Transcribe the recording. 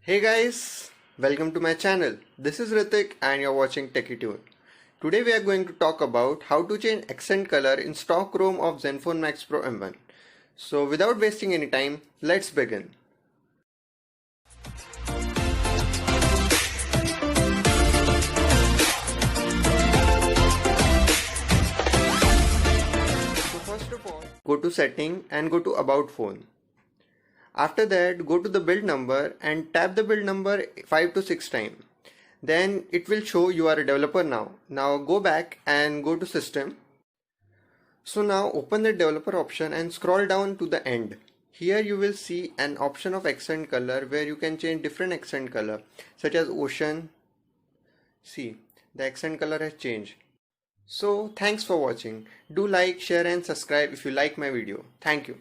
Hey guys, welcome to my channel. This is Ritik and you're watching TechieTune. Today we are going to talk about how to change accent color in stock ROM of Zenfone Max Pro M1. So without wasting any time, let's begin. So first of all, go to setting and go to about phone. After that, go to the build number and tap the build number 5 to 6 times. Then it will show you are a developer now. Now go back and go to system. So now open the developer option and scroll down to the end. Here you will see an option of accent color where you can change different accent color such as ocean. See, the accent color has changed. So thanks for watching. Do like, share and subscribe if you like my video. Thank you.